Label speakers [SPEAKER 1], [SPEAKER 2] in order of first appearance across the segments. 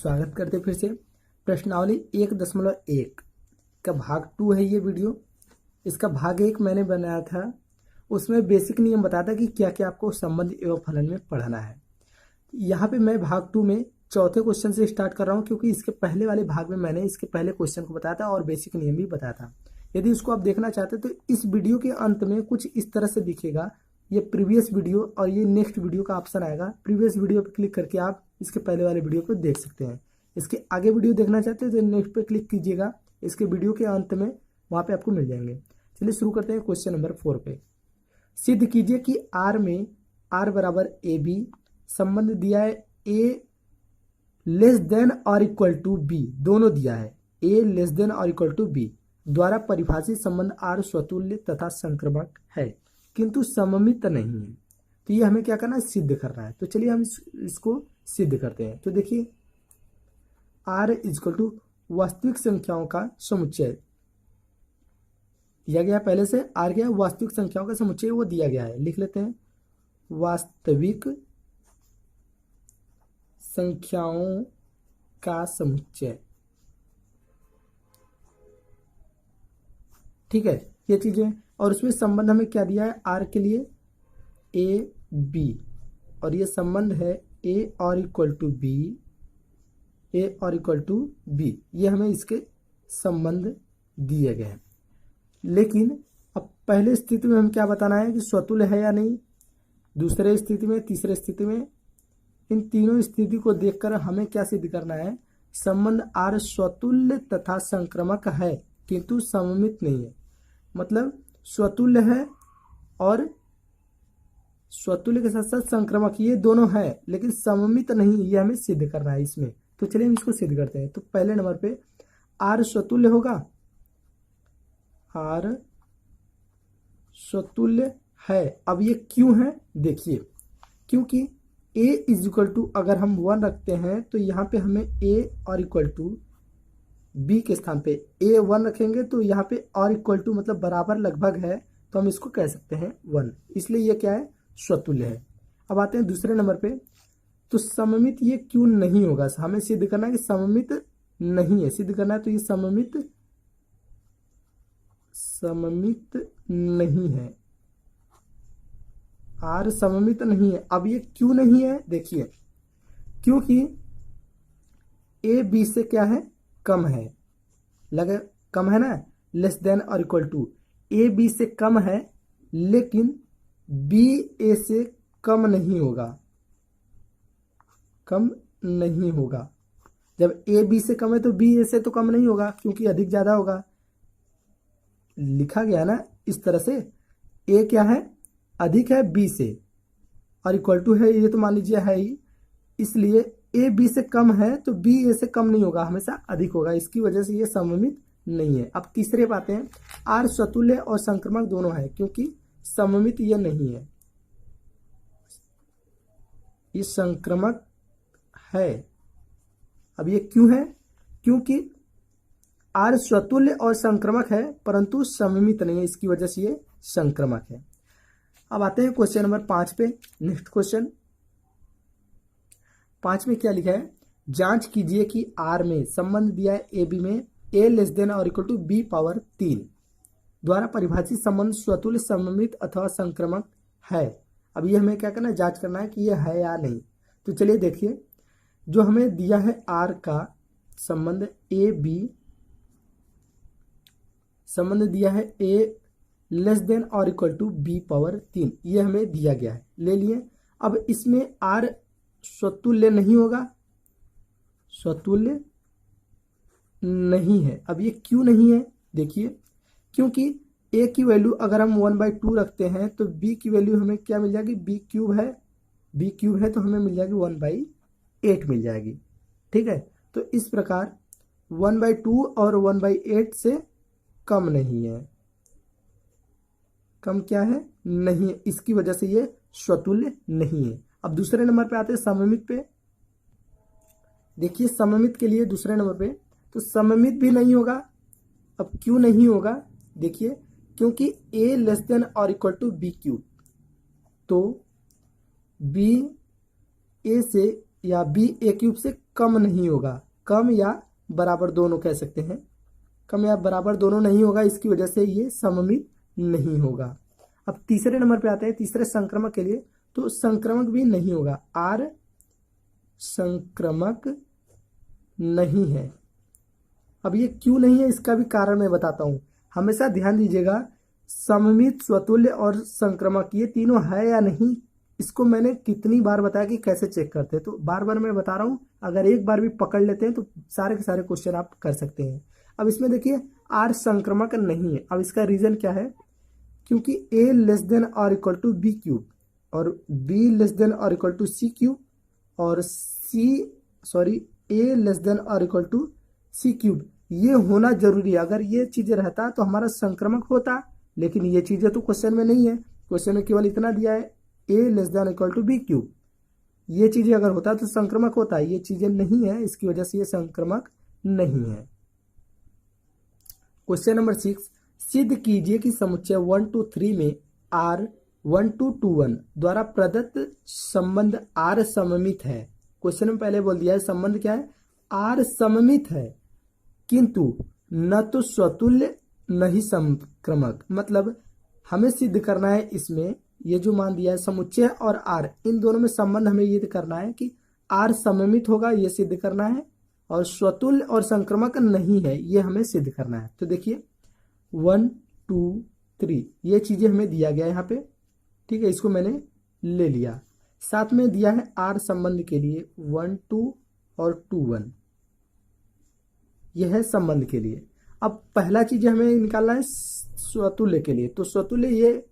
[SPEAKER 1] स्वागत करते फिर से। प्रश्नावली 1.1 का भाग 2 है ये वीडियो। इसका भाग 1 मैंने बनाया था, उसमें बेसिक नियम बताता कि क्या क्या आपको संबंध एवं फलन में पढ़ना है। यहाँ पे मैं भाग 2 में चौथे क्वेश्चन से स्टार्ट कर रहा हूँ, क्योंकि इसके पहले वाले भाग में मैंने इसके पहले क्वेश्चन को बताया था और बेसिक नियम भी बताया था। यदि इसको आप देखना चाहते हैं तो इस वीडियो के अंत में कुछ इस तरह से दिखेगा, ये प्रीवियस वीडियो और ये नेक्स्ट वीडियो का ऑप्शन आएगा। प्रीवियस वीडियो पर क्लिक करके आप इसके पहले वाले वीडियो को देख सकते हैं। इसके आगे वीडियो देखना चाहते हैं तो नेक्स्ट पे क्लिक कीजिएगा, इसके वीडियो के अंत में वहाँ पे आपको मिल जाएंगे। चलिए शुरू करते हैं क्वेश्चन नंबर 4 पे। सिद्ध कीजिए कि R में R बराबर AB संबंध दिया है A लेस देन और इक्वल टू B, दोनों दिया है A लेस देन और इक्वल टू B द्वारा परिभाषित संबंध R स्वतुल्य तथा संक्रमक है किंतु सममित नहीं है। तो ये हमें क्या करना है, सिद्ध करना है। तो चलिए हम इसको सिद्ध करते हैं। तो देखिए R इक्वल टू वास्तविक संख्याओं का समुच्चय दिया गया है, पहले से R क्या है, वास्तविक संख्याओं का समुच्चय वो दिया गया है। लिख लेते हैं वास्तविक संख्याओं का समुच्चय। ठीक है, ये चीजें। और उसमें संबंध हमें क्या दिया है, R के लिए A B, और ये संबंध है A और इक्वल टू B, A और इक्वल टू B, ये हमें इसके संबंध दिए गए हैं। लेकिन अब पहले स्थिति में हम क्या बताना है कि स्वतुल्य है या नहीं, दूसरे स्थिति में, तीसरे स्थिति में, इन तीनों स्थिति को देखकर हमें क्या सिद्ध करना है, संबंध R स्वतुल्य तथा संक्रमक है किंतु सममित नहीं है। मतलब स्वतुल्य है और स्वतुल्य के साथ साथ संक्रमक, ये दोनों है लेकिन सममित नहीं, ये हमें सिद्ध करना है इसमें। तो चलिए हम इसको सिद्ध करते हैं। तो पहले नंबर पे R स्वतुल्य होगा, R स्वतुल्य है। अब ये क्यों है, देखिए, क्योंकि A इज इक्वल टू अगर हम 1 रखते हैं तो यहाँ पे हमें A और इक्वल टू B के स्थान पे A 1 रखेंगे तो यहाँ पे और इक्वल टू मतलब बराबर लगभग है, तो हम इसको कह सकते हैं 1, इसलिए ये क्या है, स्वतुल्य है। अब आते हैं दूसरे नंबर पे। तो सममित ये क्यों नहीं होगा, हमें सिद्ध करना है कि सममित नहीं है। सिद्ध करना है तो ये सममित नहीं है, R सममित नहीं है। अब ये क्यों नहीं है, देखिए, क्योंकि A B से क्या है, कम है, लगे कम है ना, लेस देन और इक्वल टू। A B से कम है लेकिन B A से कम नहीं होगा, कम नहीं होगा। जब A B से कम है तो B A से तो कम नहीं होगा, क्योंकि अधिक ज्यादा होगा। लिखा गया ना इस तरह से, A क्या है, अधिक है B से और इक्वल टू है, ये तो मान लीजिए है ही, इसलिए A B से कम है तो B A से कम नहीं होगा, हमेशा अधिक होगा। इसकी वजह से ये सममित नहीं है। अब तीसरे बातें हैं, R स्वतुल्य और संक्रमक दोनों है क्योंकि सममित ये नहीं है, ये संक्रमक है। अब ये क्यों है, क्योंकि R स्वतुल्य और संक्रमक है परंतु सममित नहीं है, इसकी वजह से ये संक्रमक है। अब आते हैं क्वेश्चन नंबर 5 पे। नेक्स्ट क्वेश्चन 5 में क्या लिखा है, जांच कीजिए कि R में संबंध दिया है AB में A लेस देन और इक्वल टू B पावर 3 द्वारा परिभाषित संबंध स्वतुल्य, सममित अथवा संक्रमक है। अब ये हमें क्या करना है, जांच करना है कि ये है या नहीं। तो चलिए देखिए, जो हमें दिया है R का संबंध AB, संबंध दिया है A लेस देन और इक्वल टू B पावर 3, ये हमें दिया गया है, ले लिए। अब इसमें R स्वतुल्य नहीं होगा, स्वतुल्य नहीं है। अब ये क्यों नहीं है, देखिए, क्योंकि A की वैल्यू अगर हम 1/2 रखते हैं तो B की वैल्यू हमें क्या मिल जाएगी, B क्यूब है, B क्यूब है तो हमें मिल जाएगी 1/8 मिल जाएगी। ठीक है, तो इस प्रकार 1/2 और 1/8 से कम नहीं है, कम क्या है, नहीं है, इसकी वजह से ये स्वतुल्य नहीं है। अब दूसरे नंबर पे आते हैं सममित पे। देखिए सममित के लिए दूसरे नंबर पे, तो सममित भी नहीं होगा। अब क्यों नहीं होगा, देखिए, क्योंकि A लेस देन और इक्वल टू B क्यूब, तो B A से या बी ए क्यूब से कम नहीं होगा, कम या बराबर दोनों कह सकते हैं, कम या बराबर दोनों नहीं होगा, इसकी वजह से ये सममित नहीं होगा। अब तीसरे नंबर पे आते हैं, तीसरे संक्रमक के लिए, तो संक्रमक भी नहीं होगा, आर संक्रमक नहीं है। अब ये क्यों नहीं है इसका भी कारण मैं बताता हूं। हमेशा ध्यान दीजिएगा, सममित, स्वतुल्य और संक्रमक ये तीनों है या नहीं, इसको मैंने कितनी बार बताया कि कैसे चेक करते हैं, तो बार बार मैं बता रहा हूं। अगर एक बार भी पकड़ लेते हैं तो सारे के सारे क्वेश्चन आप कर सकते हैं। अब इसमें देखिए आर संक्रमक नहीं है। अब इसका रीजन क्या है, क्योंकि ए लेस देन और इक्वल टू बी क्यूब और बी लेस देन और इक्वल टू सी क्यूब और ए लेस देन और इक्वल टू सी क्यूब, ये होना जरूरी है। अगर ये चीजें रहता तो हमारा संक्रमक होता, लेकिन ये चीजें तो क्वेश्चन में नहीं है। क्वेश्चन में केवल इतना दिया है, A less than equal to B cube. ये चीजें अगर होता तो संक्रमक होता, ये चीजें नहीं है, इसकी वजह से ये संक्रमक नहीं है। क्वेश्चन नंबर 6, सिद्ध कीजिए कि समुच्चय 1 to 3 में R 1 to 21 द्वारा प्रदत्त संबंध R सममित है। क्वेश्चन में पहले बोल दिया है संबंध क्या है, R सममित है, किंतु न तो स्वतुल्य न ही संक्रमक। मतलब हमें सिद्ध करना है इसमें, ये जो मान दिया है समुच्चय और R, इन दोनों में संबंध हमें ये करना है कि R सममित होगा, ये सिद्ध करना है, और स्वतुल्य और संक्रमक नहीं है, ये हमें सिद्ध करना है। तो देखिए 1 2 3 ये चीजें हमें दिया गया है यहाँ पे, ठीक है, इसको मैंने ले लिया। साथ में दिया है R संबंध के लिए 1 2 और 2 1, यह है संबंध के लिए। अब पहला चीज हमें निकालना है स्वतुल्य के लिए, तो स्वतुल्य, ये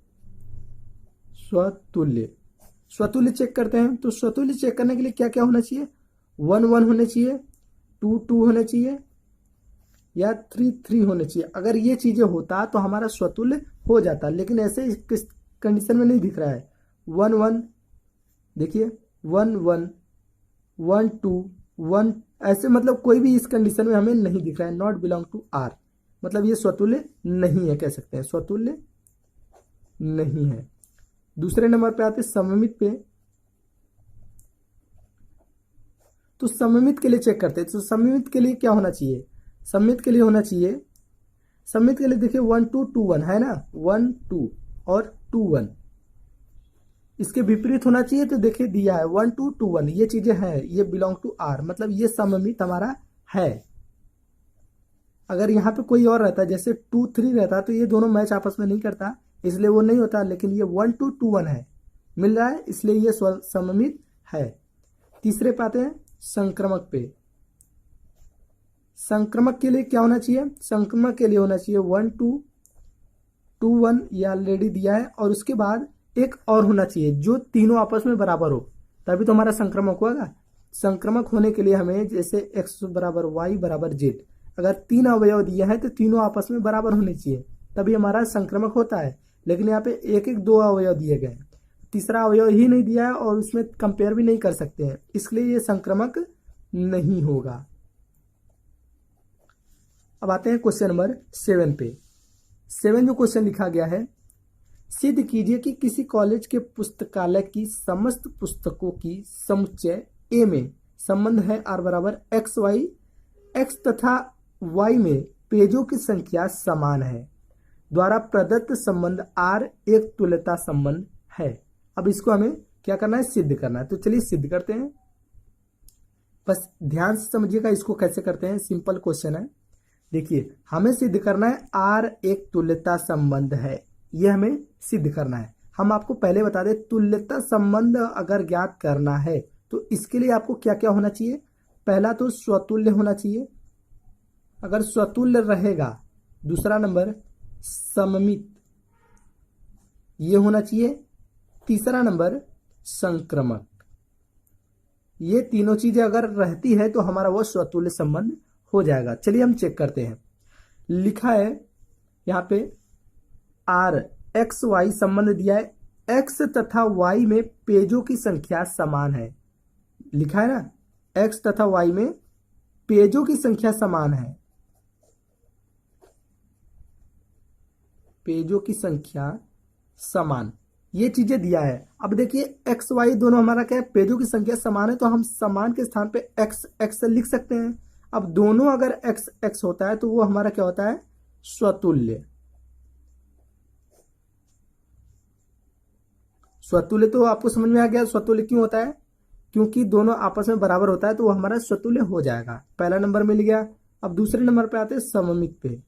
[SPEAKER 1] स्वतुल्य चेक करते हैं। तो स्वतुल्य चेक करने के लिए क्या क्या होना चाहिए, 1 1 होने चाहिए, 2 2 होने चाहिए या 3 3 होने चाहिए। अगर ये चीजें होता तो हमारा स्वतुल्य हो जाता, लेकिन ऐसे किस कंडीशन में नहीं दिख रहा है। 1 1 देखिए 1 1 1 2 1, ऐसे मतलब कोई भी इस कंडीशन में हमें नहीं दिख रहा है, नॉट बिलोंग टू आर, मतलब ये स्वतुल्य नहीं है, कह सकते हैं स्वतुल्य नहीं है। दूसरे नंबर पे आते सममित पे, तो सममित के लिए चेक करते हैं। तो सममित के लिए क्या होना चाहिए, सममित के लिए होना चाहिए, सममित के लिए देखिए 1 2 2 1 है ना, 1 2 और 2 1, इसके विपरीत होना चाहिए। तो देखिए दिया है 1 2 2 1, ये चीजें हैं, ये बिलोंग टू आर, मतलब ये सममित हमारा है। अगर यहाँ पे कोई और रहता, जैसे 2 3 रहता, तो ये दोनों मैच आपस में नहीं करता, इसलिए वो नहीं होता, लेकिन ये 1 2 2 1 है, मिल रहा है, इसलिए ये सममित है। तीसरे पे आते हैं संक्रमक पे। संक्रमक के लिए क्या होना चाहिए, संक्रमक के लिए होना चाहिए 1 2 2 1, ये ऑलरेडी दिया है, और उसके बाद एक और होना चाहिए जो तीनों आपस में बराबर हो, तभी तो हमारा संक्रमक होगा। संक्रमक होने के लिए हमें जैसे x बराबर y बराबर z, अगर 3 अवयव दिए हैं तो तीनों आपस में बराबर होने चाहिए, तभी हमारा संक्रमक होता है। लेकिन यहाँ पे एक एक 2 अवयव दिए गए, तीसरा अवयव ही नहीं दिया है, और उसमें कंपेयर भी नहीं कर सकते हैं, इसलिए ये संक्रमक नहीं होगा। अब आते हैं क्वेश्चन नंबर 7 पे। 7 जो क्वेश्चन लिखा गया है, सिद्ध कीजिए कि किसी कॉलेज के पुस्तकालय की समस्त पुस्तकों की समुच्चय ए में संबंध है R बराबर एक्स वाई, एक्स तथा वाई में पेजों की संख्या समान है, द्वारा प्रदत्त संबंध R एक तुल्यता संबंध है। अब इसको हमें क्या करना है, सिद्ध करना है। तो चलिए सिद्ध करते हैं, बस ध्यान से समझिएगा इसको कैसे करते हैं, सिंपल क्वेश्चन है। देखिए हमें सिद्ध करना है R एक तुल्यता संबंध है, ये हमें सिद्ध करना है। हम आपको पहले बता दें, तुल्यता संबंध अगर ज्ञात करना है तो इसके लिए आपको क्या क्या होना चाहिए, पहला तो स्वतुल्य होना चाहिए, अगर स्वतुल्य रहेगा। दूसरा नंबर सममित, ये होना चाहिए। तीसरा नंबर संक्रमक, ये तीनों चीजें अगर रहती है तो हमारा वो स्वतुल्य संबंध हो जाएगा। चलिए हम चेक करते हैं। लिखा है यहाँ पे R एक्स वाई संबंध दिया है, एक्स तथा वाई में पेजों की संख्या समान है, लिखा है ना, एक्स तथा वाई में पेजों की संख्या समान है, पेजों की संख्या समान। ये चीजें दिया है। अब देखिए एक्स वाई दोनों हमारा क्या है, पेजों की संख्या समान है, तो हम समान के स्थान पे एक्स एक्स लिख सकते हैं। अब दोनों अगर एक्स एक्स होता है तो वो हमारा क्या होता है, स्वतुल्य। स्वतुल्य तो आपको समझ में आ गया, स्वतुल्य क्यों होता है, क्योंकि दोनों आपस में बराबर होता है, तो वो हमारा स्वतुल्य हो जाएगा। पहला नंबर मिल गया। अब दूसरे नंबर पे आते हैं सममित पे।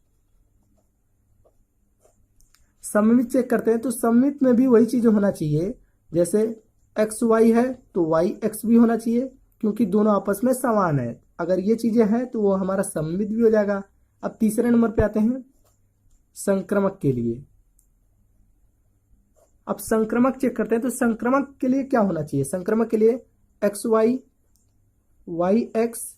[SPEAKER 1] सममित चेक करते हैं, तो सममित में भी वही चीज होना चाहिए, जैसे एक्स वाई है तो वाई एक्स भी होना चाहिए, क्योंकि दोनों आपस में समान है। अगर ये चीजें हैं तो वो हमारा सममित भी हो जाएगा। अब तीसरे नंबर पे आते हैं संक्रमक के लिए। अब संक्रमक चेक करते हैं, तो संक्रमक के लिए क्या होना चाहिए, संक्रमक के लिए X Y, Y X,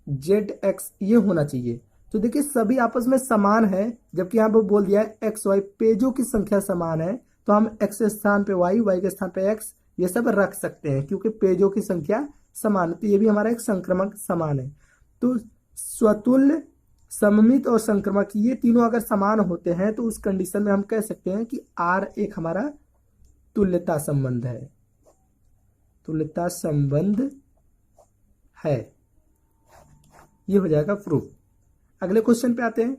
[SPEAKER 1] Z X ये होना चाहिए। तो देखिए सभी आपस में समान है, जबकि यहाँ पर बोल दिया है एक्स वाई, पेजों की संख्या समान है, तो हम एक्स के स्थान पे वाई, वाई के स्थान पे एक्स ये सब रख सकते हैं, क्योंकि पेजों की संख्या समान है। तो ये भी हमारा एक संक्रमक समान है। तो स्वतुल्य, सममित और संक्रमक ये तीनों अगर समान होते हैं तो उस कंडीशन में हम कह सकते हैं कि आर एक हमारा तुल्यता संबंध है, तुल्यता संबंध है। ये हो जाएगा प्रूफ। अगले क्वेश्चन पे आते हैं।